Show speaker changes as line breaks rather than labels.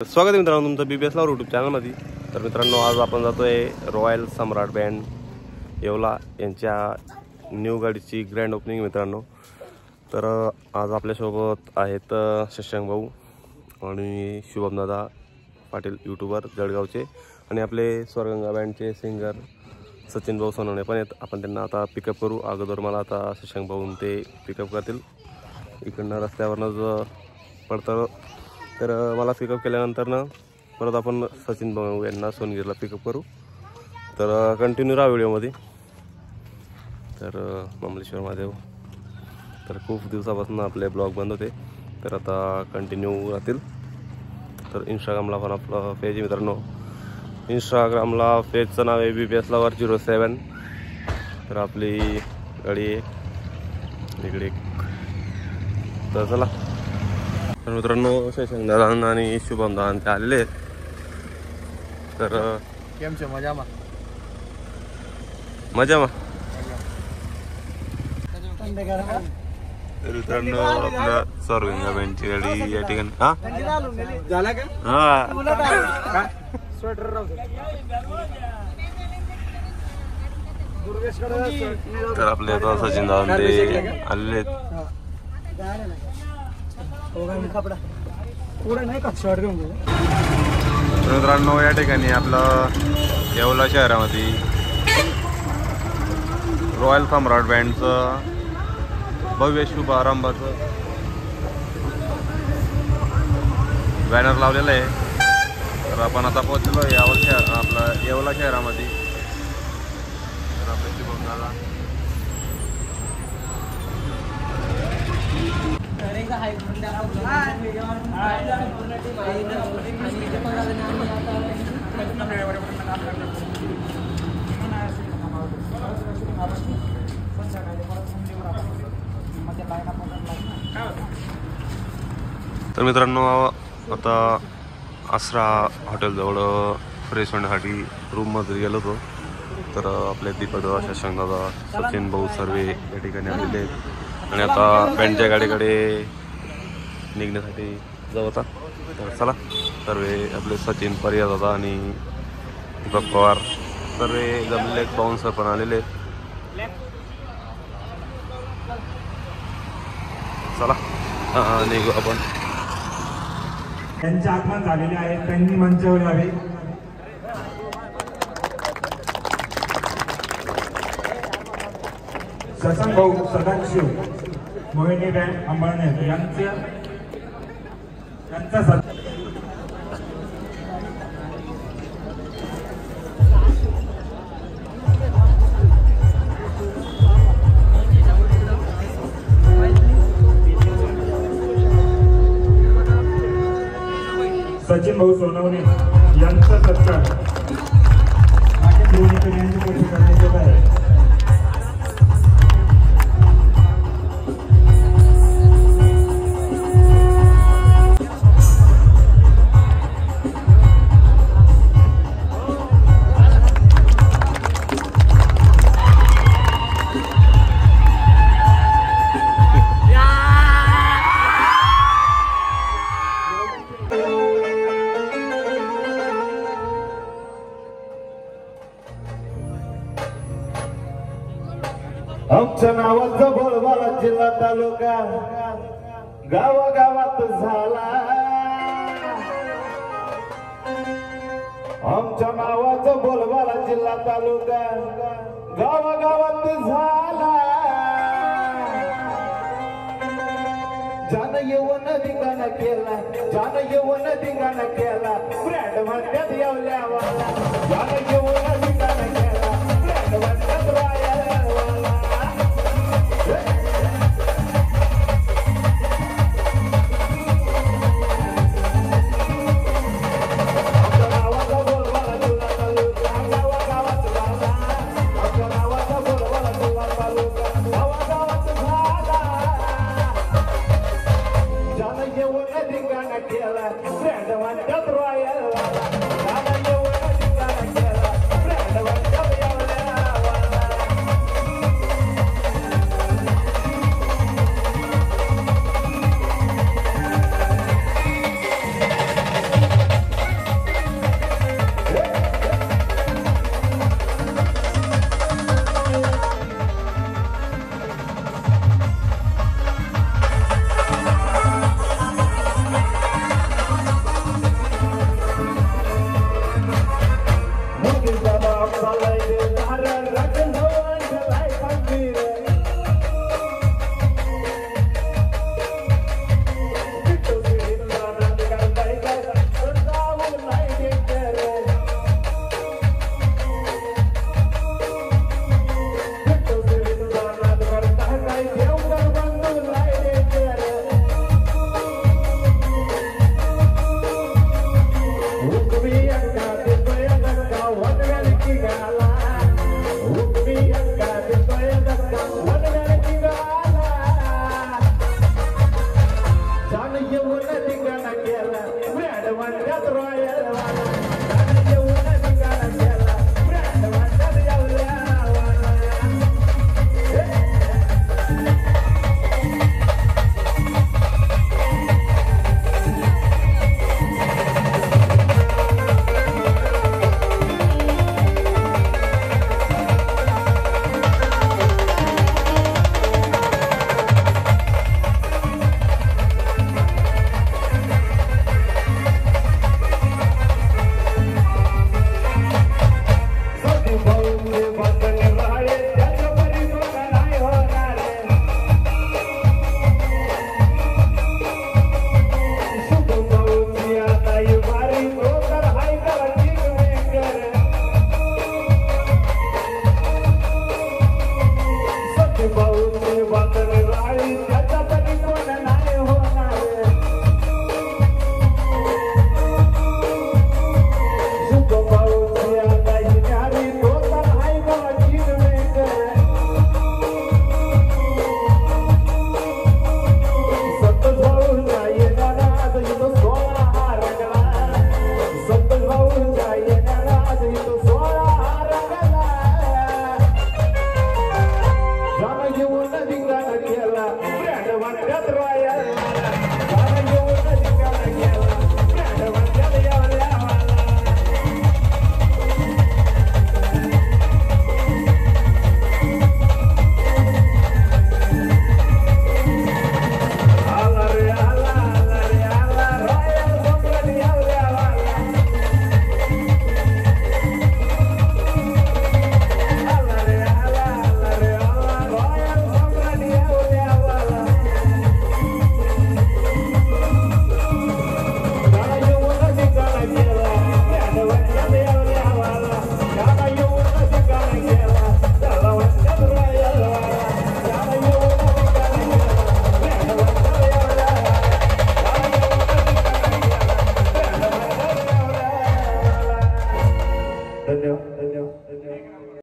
स्वागत आहे मित्रांनो तुमचं BBS लावर यूट्यूब चॅनलमध्ये। तर मित्रांनो आज आपण जातोय रॉयल सम्राट बँड येवला यांच्या न्यू गाडीची ग्रँड ओपनिंग मित्रांनो। तर आज आपल्यासोबत आहेत शशांक भाऊ आणि शुभम दादा पाटील यूट्यूबर जळगावचे आणि आपले स्वरगंगा बँडचे सिंगर सचिन भाऊ सोनवणे पण आहेत। आपण त्यांना आता पिकअप करू। अगोदर मला आता शशांक भाऊ ते पिकअप करतील इकडनं रस्त्यावरनंच पडतं। तर मला पिकअप केल्यानंतर ना परत आपण सचिन भाऊ यांना सोनगिरला पिकअप करू। तर कंटिन्यू राहा व्हिडिओमध्ये। तर मामलेश्वर महादेव तर खूप दिवसापासून आपले ब्लॉग बंद होते तर आता कंटिन्यू राहतील। तर इंस्टाग्रामला पण आपलं पेज आहे मित्रांनो। इंस्टाग्रामला पेजचं नाव आहे BBS लावर 07। तर आपली गाडी इकडे तर चला। तर मित्रांनो शशांक दादा आणि शुभम दादा ते आलेले आहेत। तर
केमचे मजामा
तर मित्रांनो आपल्या स्वरगंगा बँडची गाडी या ठिकाणी
झाला का स्वेटर
तर आपले आता सचिन दादा ते आलेले आहेत। मित्रांनो या ठिकाणी आपलं येवला शहरामध्ये रॉयल सम्राट बँडचं भव्य शुभारंभाचं बॅनर लावलेलं आहे। तर आपण आता पोहोचलो आपलं येवला शहरामध्ये। तर आपल्या शुभम दादा तर मित्रांनो आता आसरा हॉटेल जवळ फ्रेश होण्यासाठी रूममध्ये गेलो होतो। तर आपले दीपक दादा शशांक दादा सचिन भाऊ सर्वे या ठिकाणी आलेले आहेत आणि आता बँडच्या गाडीकडे निघण्यासाठी जाऊ होता। तर चला सर्व आपले सचिन पर्या दादा आणि दीपक पवार सर्व जमलेले पाहुणसर पण आलेले आहेत। चला निघू आपण।
त्यांचे आगमन झालेले आहे त्यांनी मंचावर यावे। शशांक भाऊ सदाशिव मोहिनी बँड अंबळनेर यांचा सचिन भाऊ सोनवणे यांचा सत्कार यांची मोठी करण्यात येत आहे। आमच्या नावाचा बोलबाला जिल्हा तालुका गावागावात झाला। आमच्या नावाचा बोलबाला जिल्हा तालुका गावागावात झाला। जान येऊन धिंगाणा केला ब्रँड म्हणतात येवल्यावाला। जान येऊन धिंगाणा केला ब्रँड म्हणतात रायावाला। ब्रँड म्हणतात रॉयल वाला। रॉयल